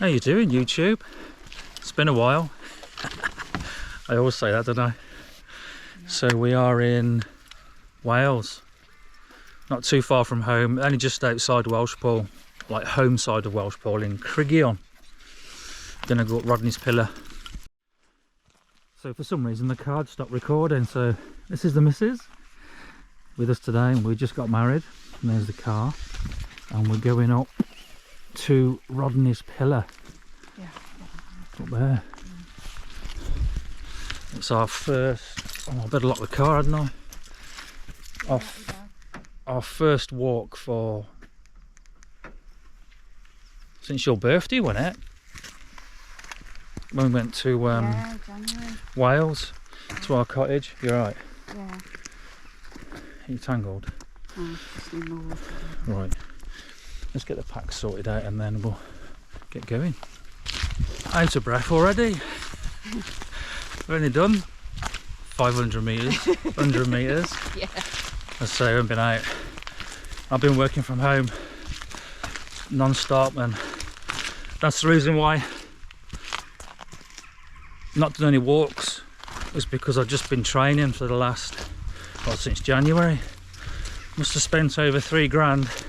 How you doing, YouTube? It's been a while. I always say that, don't I? So we are in Wales, not too far from home, only just outside Welshpool, like home side of Welshpool in Criggion. Gonna go up Rodney's Pillar. So for some reason the card stopped recording, so this is the missus with us today, and we just got married, and there's the car, and we're going up to Rodney's Pillar. Yeah. Up there. It's our first, oh, I better lock the car, hadn't I? Our first walk for, since your birthday, wasn't it? When we went to Wales, to our cottage. You're right. Yeah. Are you tangled? Oh, just in the water. Right. Let's get the pack sorted out and then we'll get going. Out of breath already. We've only done 500 metres, 100 metres. Yeah. Let's say I haven't been out. I've been working from home non-stop, and that's the reason why not done any walks, was because I've just been training for the last, well, since January. Must have spent over £3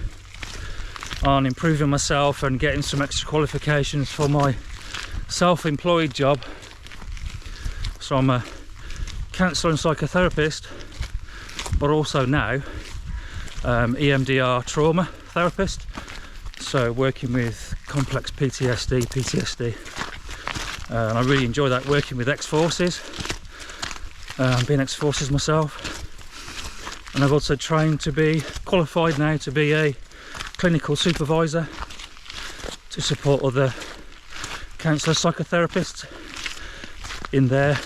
on improving myself and getting some extra qualifications for my self-employed job. So I'm a counsellor and psychotherapist, but also now EMDR trauma therapist, so working with complex PTSD. And I really enjoy that, working with ex-forces, being ex-forces myself. And I've also trained to be qualified now to be a clinical supervisor to support other counsellor psychotherapists in their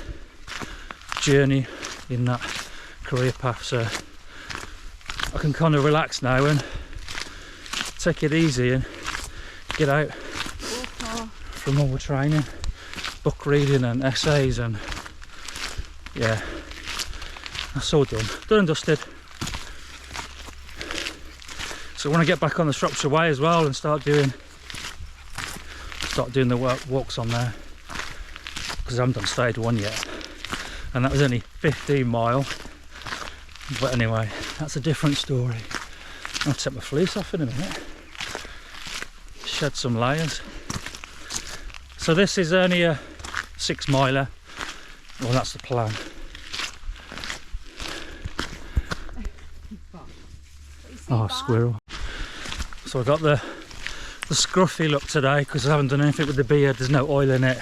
journey in that career path. So I can kind of relax now and take it easy and get out from all the training, book reading and essays, and yeah, that's all done and dusted. So when I get back on the Shropshire Way as well and start doing the walks on there, because I haven't done stage 1 yet, and that was only 15 mile. But anyway, that's a different story. I'll take my fleece off in a minute, shed some layers. So this is only a 6 miler. Well, that's the plan. Oh, squirrel. So I got the scruffy look today because I haven't done anything with the beard. There's no oil in it.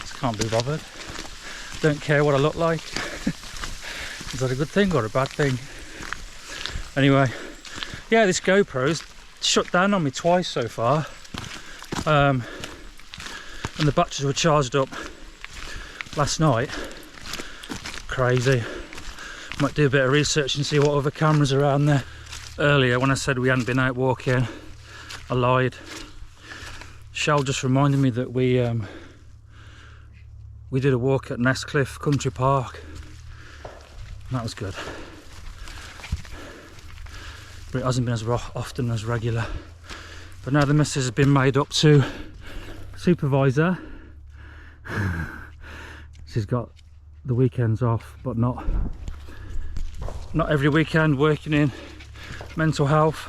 Just can't be bothered. Don't care what I look like. Is that a good thing or a bad thing? Anyway, yeah, this GoPro's shut down on me twice so far. And the batteries were charged up last night. Crazy. Might do a bit of research and see what other cameras are around there. Earlier when I said we hadn't been out walking, I lied. Shell just reminded me that we did a walk at Nestcliff Country Park. And that was good. But it hasn't been as often as regular. But now the missus has been made up to supervisor. She's got the weekends off, but not every weekend, working in mental health.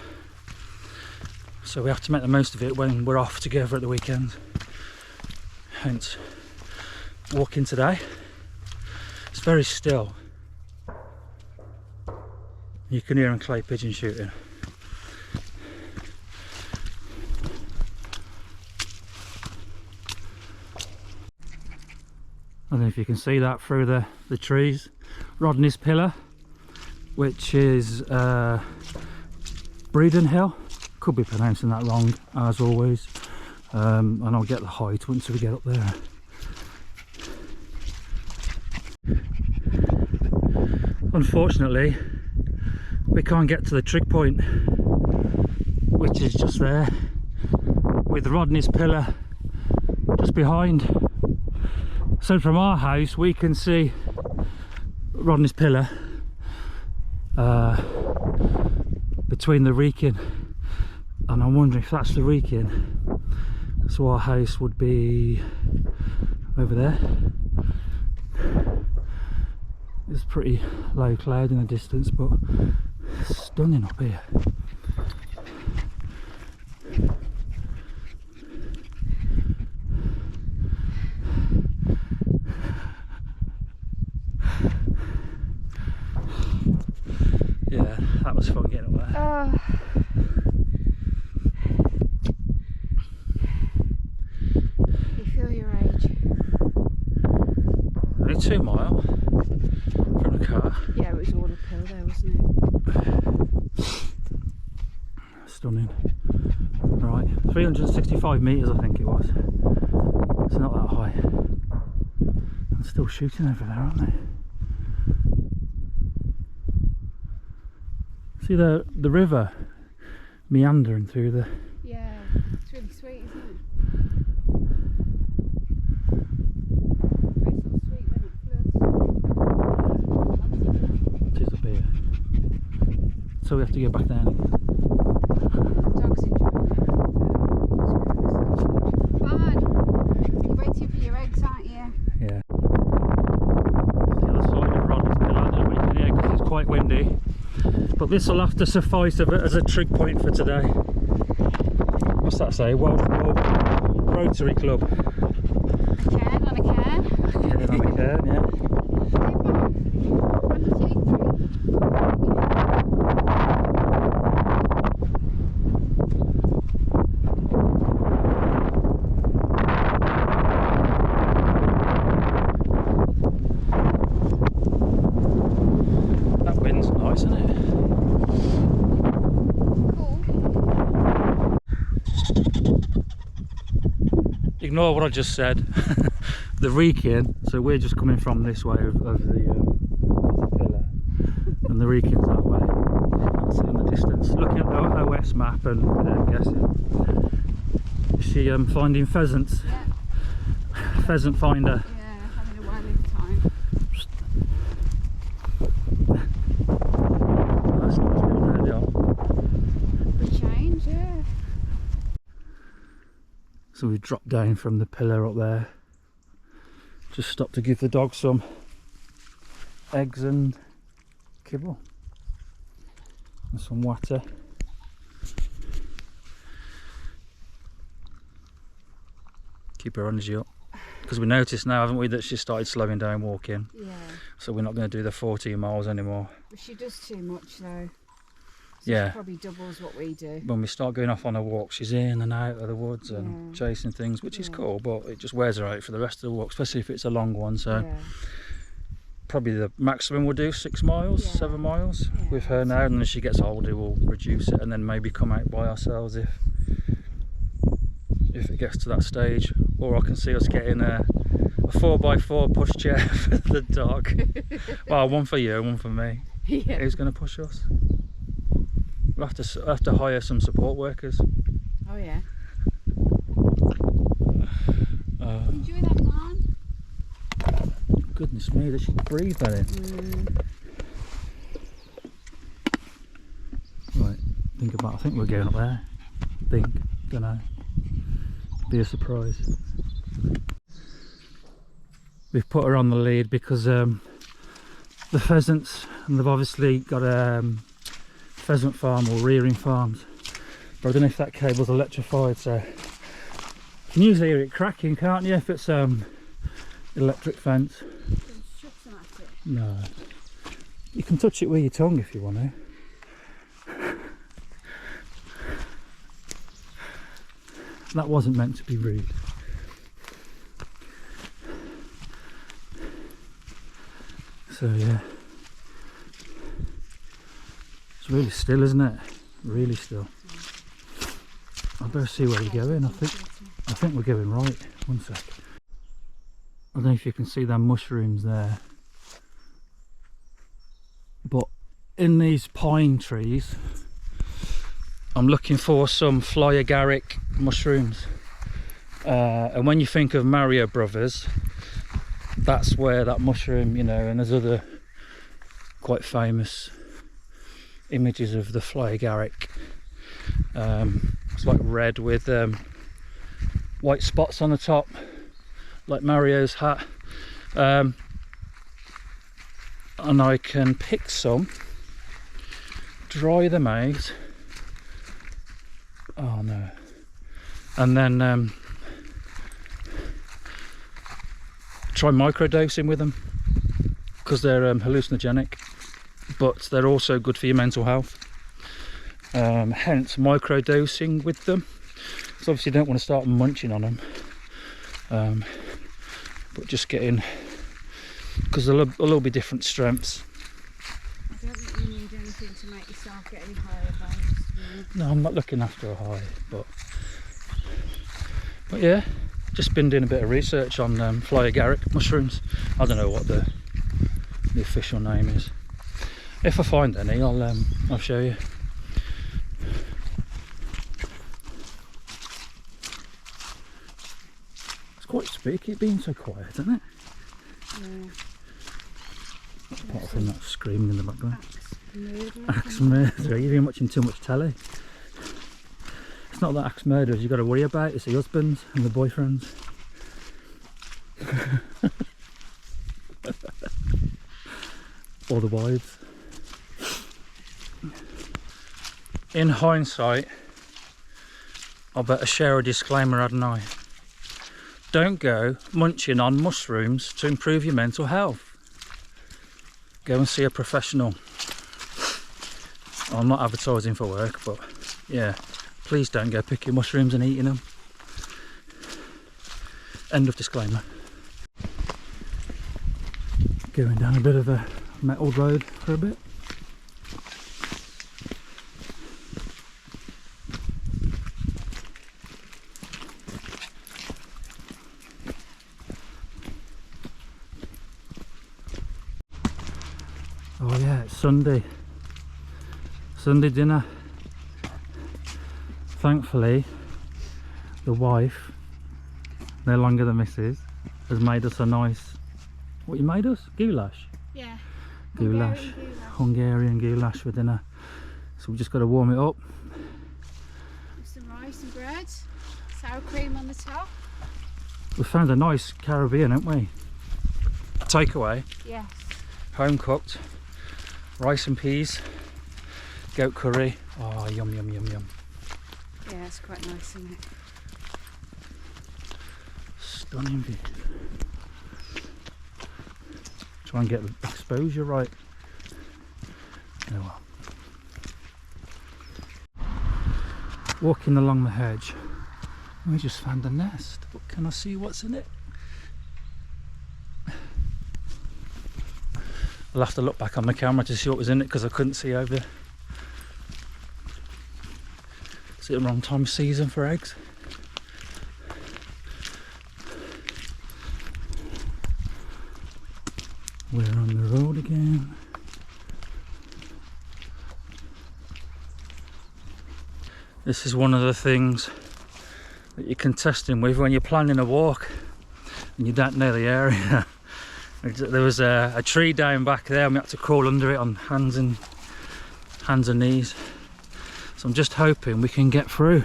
So we have to make the most of it when we're off together at the weekend. Hence walking today. It's very still. You can hear them clay pigeon shooting. I don't know if you can see that through the trees. Rodney's Pillar, which is Breeden Hill. Could be pronouncing that wrong, as always. And I'll get the height once we get up there. Unfortunately, we can't get to the trig point, which is just there, with Rodney's Pillar just behind. So from our house we can see Rodney's Pillar between the Wrekin and I'm wondering if that's the Wrekin. So our house would be over there. There's pretty low cloud in the distance, but stunning up here. Yeah, that was fun getting up there. You feel your age. Only 2 miles from the car. Yeah, it was all uphill there, wasn't it? Stunning. Right, 365 metres I think it was. It's not that high. I'm still shooting over there, aren't they? See the river meandering through the... Yeah, it's really sweet, isn't it? Very sort of sweet when it floods. It is up here. So we have to go back down again. Dogs enjoying it. Fun! You're waiting for your eggs, aren't you? Yeah. The other side of Rodney's Pillar, I don't know what you can hear because it's quite windy. But this will have to suffice as a trig point for today. What's that say? Welsh Rotary Club. A can on a can. Yeah, on a cairn, yeah. That wind's nice, isn't it? Ignore what I just said. The Wrekin, so we're just coming from this way of the pillar, and the Wrekin's that way. That's it in the distance. Looking at the OS map and guessing. Is she finding pheasants? Yeah. Pheasant finder. Yeah, having a while of time. That's nice building there, yeah. We change, yeah. So we dropped down from the pillar up there. Just stopped to give the dog some eggs and kibble and some water. Keep her energy up, because we noticed now, haven't we, that she started slowing down walking. Yeah. So we're not going to do the 14 miles anymore. But she does too much though. So Yeah. She probably doubles what we do. When we start going off on a walk, she's in and out of the woods and Yeah. chasing things, which is Yeah. cool, but it just wears her out for the rest of the walk, especially if it's a long one. So Yeah. probably the maximum we'll do 6 miles, Yeah. 7 miles Yeah. with her now, and as she gets older we'll reduce it and then maybe come out by ourselves if it gets to that stage. Or I can see us getting a 4x4 pushchair for the dog. Well, one for you, one for me. Yeah. Who's going to push us? We'll have to hire some support workers. Oh yeah. Enjoy that man. Goodness me, does she breathe that in? Right, I think we're going up there. Don't know. Be a surprise. We've put her on the lead because the pheasants, and they've obviously got a pheasant farm or rearing farms, but I don't know if that cable's electrified, so you can usually hear it cracking, can't you, if it's electric fence. No, you can touch it with your tongue if you want to. That wasn't meant to be rude. So yeah, it's really still, isn't it? Really still. I better see where we're going. I think we're going right. One sec. I don't know if you can see them mushrooms there, but in these pine trees I'm looking for some fly agaric mushrooms, and when you think of Mario Brothers, that's where that mushroom, you know, and there's other quite famous images of the fly agaric It's like red with white spots on the top, like Mario's hat. And I can pick some, dry them out. Oh no. And then try microdosing with them, because they're hallucinogenic, but they're also good for your mental health. Hence microdosing with them. So obviously you don't want to start munching on them, but just getting, because they'll all be different strengths. I don't think you need anything to make yourself get any higher by. No, I'm not looking after a high, but yeah, just been doing a bit of research on fly agaric mushrooms. I don't know what the official name is. If I find any, I'll show you. It's quite spooky being so quiet, isn't it? Yeah. Apart from that screaming in the background. Axe murderer. Axe murderer. You've been watching too much telly. It's not that axe murderers you've got to worry about, it's the husbands and the boyfriends. Or the wives. In hindsight, I better share a disclaimer, hadn't I? Don't go munching on mushrooms to improve your mental health. Go and see a professional. I'm not advertising for work, but yeah, please don't go picking mushrooms and eating them. End of disclaimer. Going down a bit of a metal road for a bit. Oh yeah, it's Sunday dinner. Thankfully the wife, no longer the missus, has made us a nice, what you made us? Goulash? Yeah. Goulash. Hungarian goulash for dinner. So we've just got to warm it up. With some rice and bread, sour cream on the top. We've found a nice Caribbean, haven't we? Takeaway. Yes. Home cooked. Rice and peas. Goat curry. Oh, yum, yum, yum, yum. Yeah, it's quite nice, isn't it? Stunning view. Try and get the exposure right. Oh well. Walking along the hedge, we just found a nest, but can I see what's in it? I'll have to look back on the camera to see what was in it, because I couldn't see over. Is it the wrong time of season for eggs? We're on the road again. This is one of the things that you can test in with when you're planning a walk and you don't know the area. There was a tree down back there and we had to crawl under it on hands and knees. So I'm just hoping we can get through.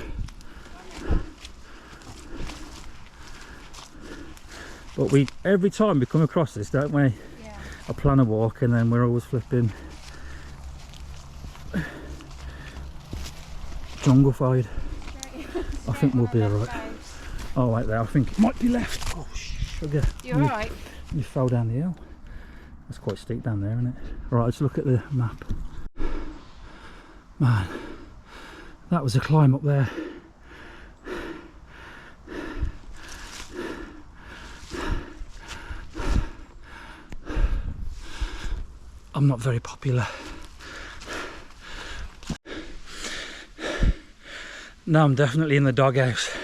But every time we come across this, don't we? Yeah. I plan a walk and then we're always flipping jungle-fied. I think we'll be alright. Oh, right there, I think it might be left. Oh, sugar. You alright? You fell down the hill. That's quite steep down there, isn't it? Right, let's look at the map. Man, that was a climb up there. I'm not very popular. No, I'm definitely in the doghouse.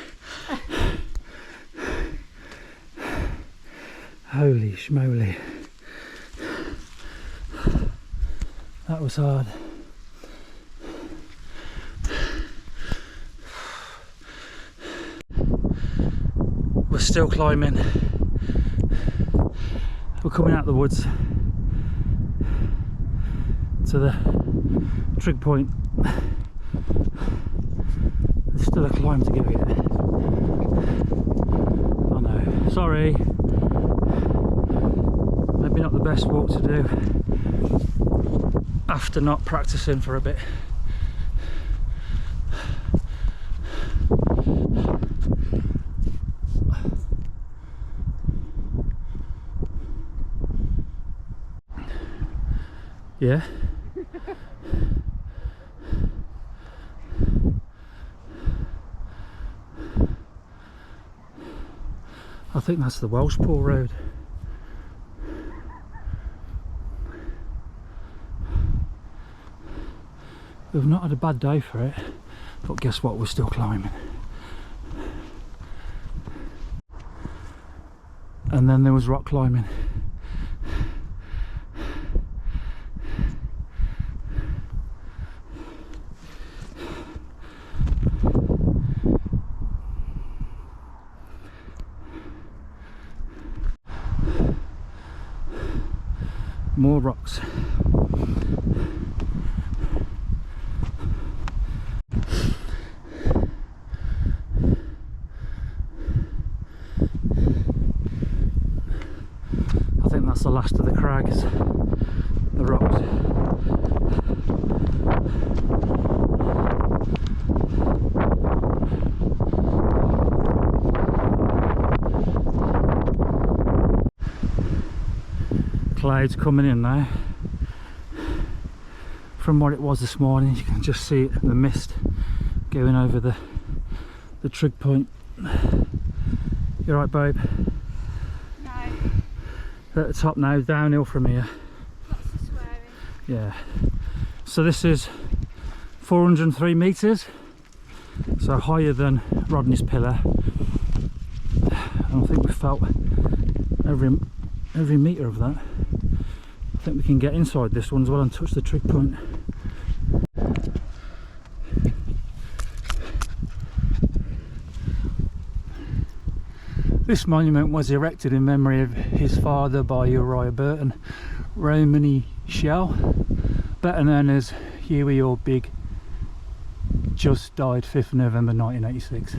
Holy schmoly. That was hard. We're still climbing. We're coming out of the woods to the trig point. still a climb to go yet. I know, sorry. Maybe not the best walk to do after not practicing for a bit. Yeah. I think that's the Welshpool Road. We've not had a bad day for it, but guess what, we're still climbing. And then there was rock climbing. More rocks. I think that's the last of the crags, the rocks. Clouds coming in now. From what it was this morning, you can just see it, the mist going over the trig point. You alright, babe? No. At the top now, downhill from here. Lots of swearing. Yeah. So this is 403 metres, so higher than Rodney's pillar. And I think we felt every metre of that. I think we can get inside this one as well and touch the trig point. This monument was erected in memory of his father by Uriah Burton, Romany Shell, better known as Huey or Big, just died 5th November 1986.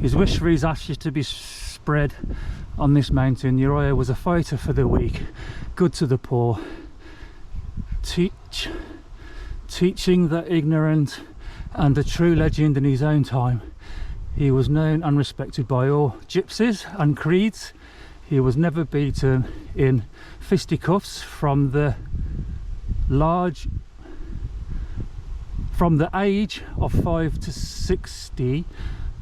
His wish for his ashes to be spread on this mountain. Uriah was a fighter for the weak, good to the poor, teaching the ignorant, and a true legend in his own time. He was known and respected by all gypsies and creeds. He was never beaten in fisticuffs from the age of 5 to 60.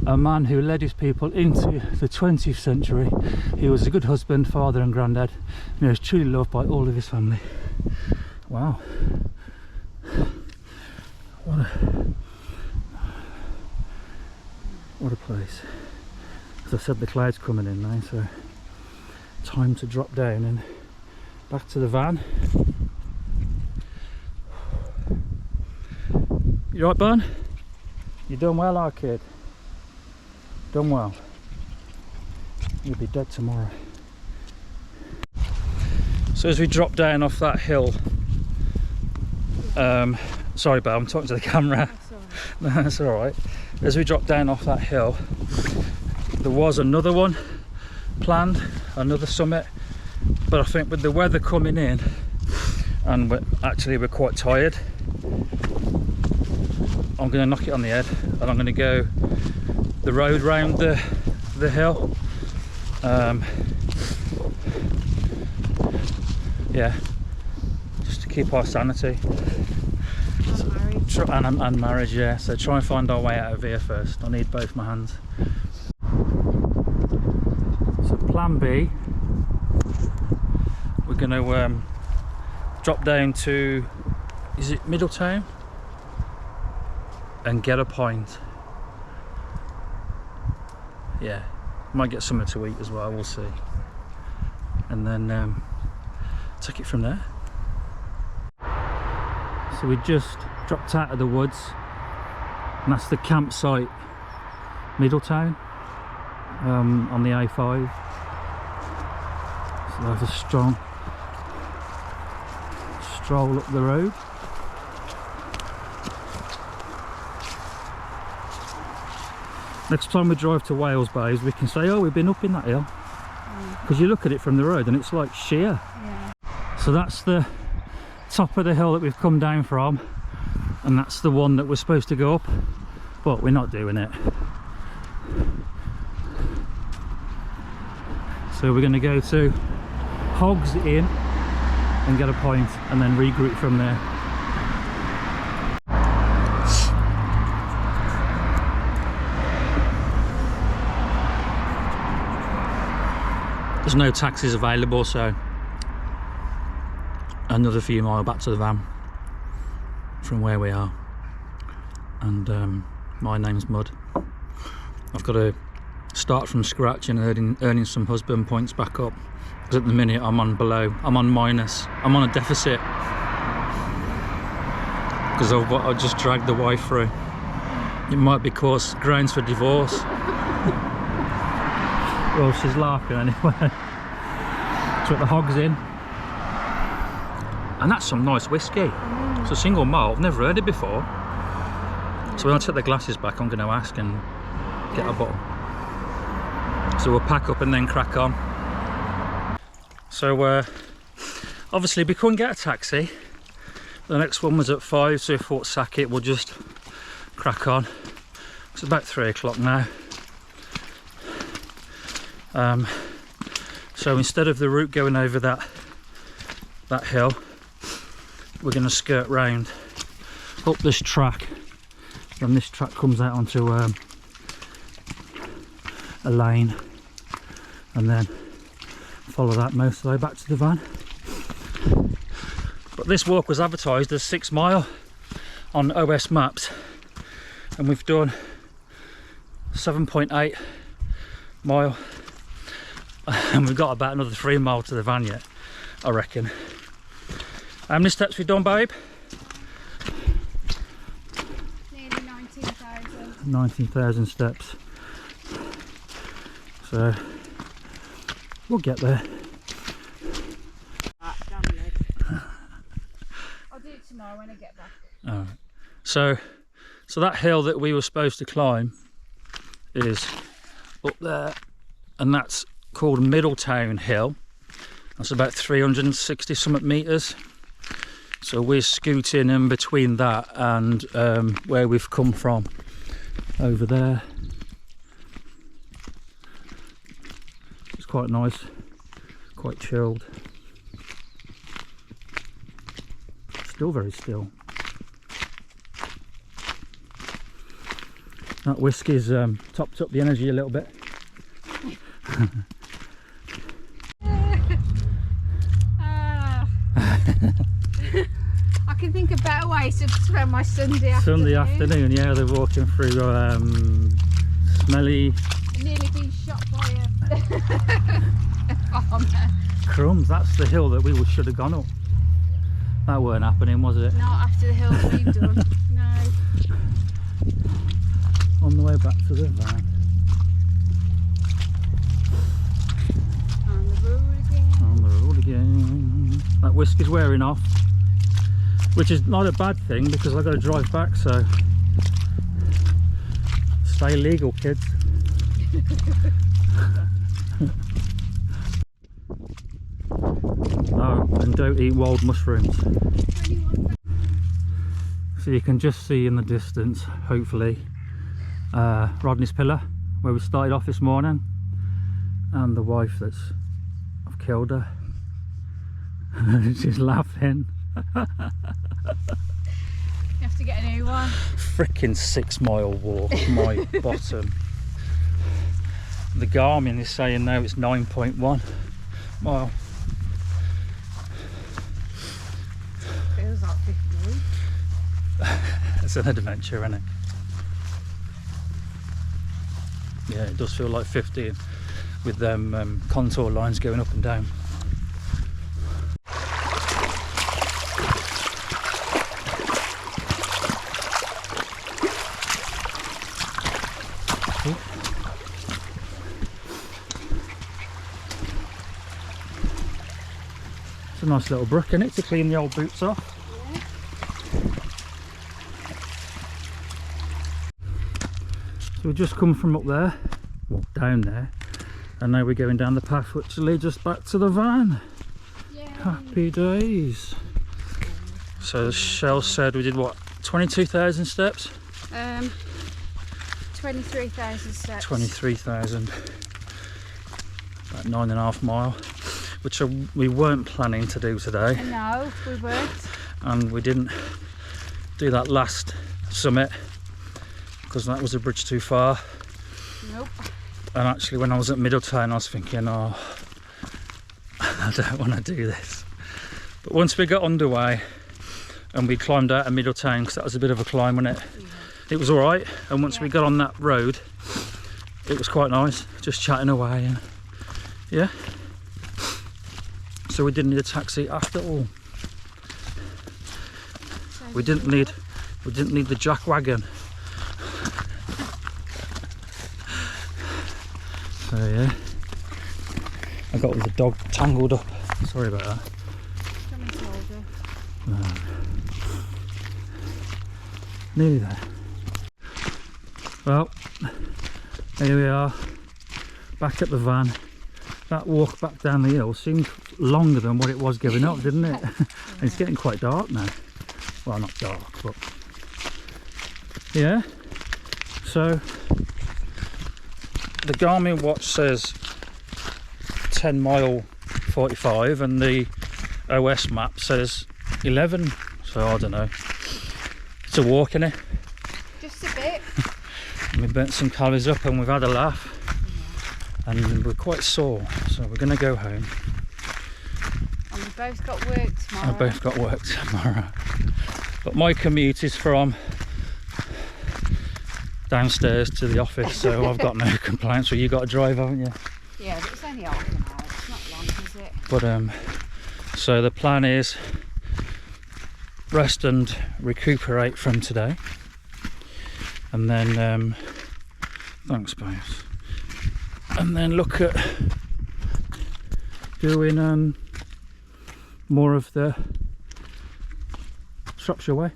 A man who led his people into the 20th century. He was a good husband, father and granddad, and he was truly loved by all of his family. Wow. What a place. As I said, the clouds coming in now, so time to drop down and back to the van. You right, Bun? You done well, our kid? Done well. You'll be dead tomorrow. So as we drop down off that hill, sorry, Bob, I'm talking to the camera. No, that's all right. As we drop down off that hill, there was another one planned, another summit, but I think with the weather coming in, and we're quite tired, I'm going to knock it on the head, and I'm going to go the road round the hill. Yeah, just to keep our sanity. And marriage, yeah. So try and find our way out of here first. I need both my hands. So plan B, we're going to drop down to, is it Middletown? And get a pint. Yeah, might get something to eat as well, we'll see. And then take it from there. So we just dropped out of the woods, and that's the campsite, Middletown, on the A5. So we'll have a strong stroll up the road. Next time we drive to Wales Bays, we can say, oh, we've been up in that hill. Because you look at it from the road and it's like sheer. Yeah. So that's the top of the hill that we've come down from, and that's the one that we're supposed to go up, but we're not doing it. So we're going to go to Hogs Inn and get a pint and then regroup from there. There's no taxis available, so another few miles back to the van from where we are. And my name's Mud. I've got to start from scratch and earning some husband points back up, because at the minute I'm on below, I'm on minus, I'm on a deficit, because I just dragged the wife through. It might be cause grounds for divorce. Well, she's laughing anyway. So at the Hogs Inn, and that's some nice whiskey. It's a single malt, I've never heard it before. So when I take the glasses back, I'm going to ask and get a bottle. So we'll pack up and then crack on. So obviously we couldn't get a taxi. The next one was at 5, so we thought sack it, we'll just crack on. It's about 3 o'clock now. So instead of the route going over that hill, we're going to skirt round up this track. Then this track comes out onto a lane, and then follow that most of the way back to the van. But this walk was advertised as 6 mile on OS maps, and we've done 7.8 mile, and we've got about another 3 mile to the van yet, I reckon. How many steps we done, babe? Nearly 19,000. 19,000 steps. So we'll get there. I'll do it tomorrow when I get back. Alright. So that hill that we were supposed to climb is up there, and that's called Middletown Hill. That's about 360 something metres. So we're scooting in between that and where we've come from over there. It's quite nice, quite chilled. Still very still. That whiskey's topped up the energy a little bit. I can think of better ways to spend my Sunday afternoon. Sunday afternoon, yeah, they're walking through smelly... I've nearly been shot by a farmer. Crumbs, that's the hill that we should have gone up. That weren't happening, was it? Not after the hill we've done, no. On the way back to the van. On the road again. On the road again. That whiskey's wearing off, which is not a bad thing because I've got to drive back, so stay legal, kids. Oh, and don't eat wild mushrooms. So you can just see in the distance, hopefully, Rodney's pillar where we started off this morning, and the wife I've killed her. She's laughing. You have to get a new one. Freaking 6 mile walk, my bottom. The Garmin is saying now it's 9.1 mile. Feels like 50. It's an adventure, isn't it? Yeah, it does feel like 50 with them contour lines going up and down. It's a nice little brook, isn't it, to clean the old boots off. So we just come from up there, well down there, and now we're going down the path which leads us back to the van. Yay. Happy days. So Shell said we did what, 22,000 steps? 23,000 steps. 23,000. About 9.5 miles, which we weren't planning to do today. No, we weren't. And we didn't do that last summit because that was a bridge too far. Nope. And actually when I was at Middletown I was thinking, oh, I don't want to do this. But once we got underway and we climbed out of Middletown, because that was a bit of a climb, wasn't it? Yeah. It was alright, and once we got on that road it was quite nice, just chatting away, and yeah. So we didn't need a taxi after all. So We didn't need the jack wagon. So yeah, I got with the dog tangled up. Sorry about that. Come and hold her. Nearly there. Well, here we are, back at the van. That walk back down the hill seemed longer than what it was going up, didn't it? And it's getting quite dark now. Well, not dark, but yeah. So the Garmin watch says 10 mile 45 and the OS map says 11, so I don't know. It's a walk, innit? Just a bit. We burnt some calories up and we've had a laugh, and we're quite sore, so we're going to go home. And we both got work tomorrow. I both got work tomorrow. But my commute is from downstairs to the office, so I've got no complaints. So you got to drive, haven't you? Yeah, but it's only half an hour. It's not long, is it? But so the plan is rest and recuperate from today, and then thanks both, and then look at doing more of the Shropshire way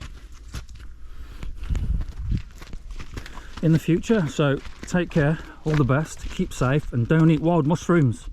in the future. So take care, all the best, keep safe, and don't eat wild mushrooms.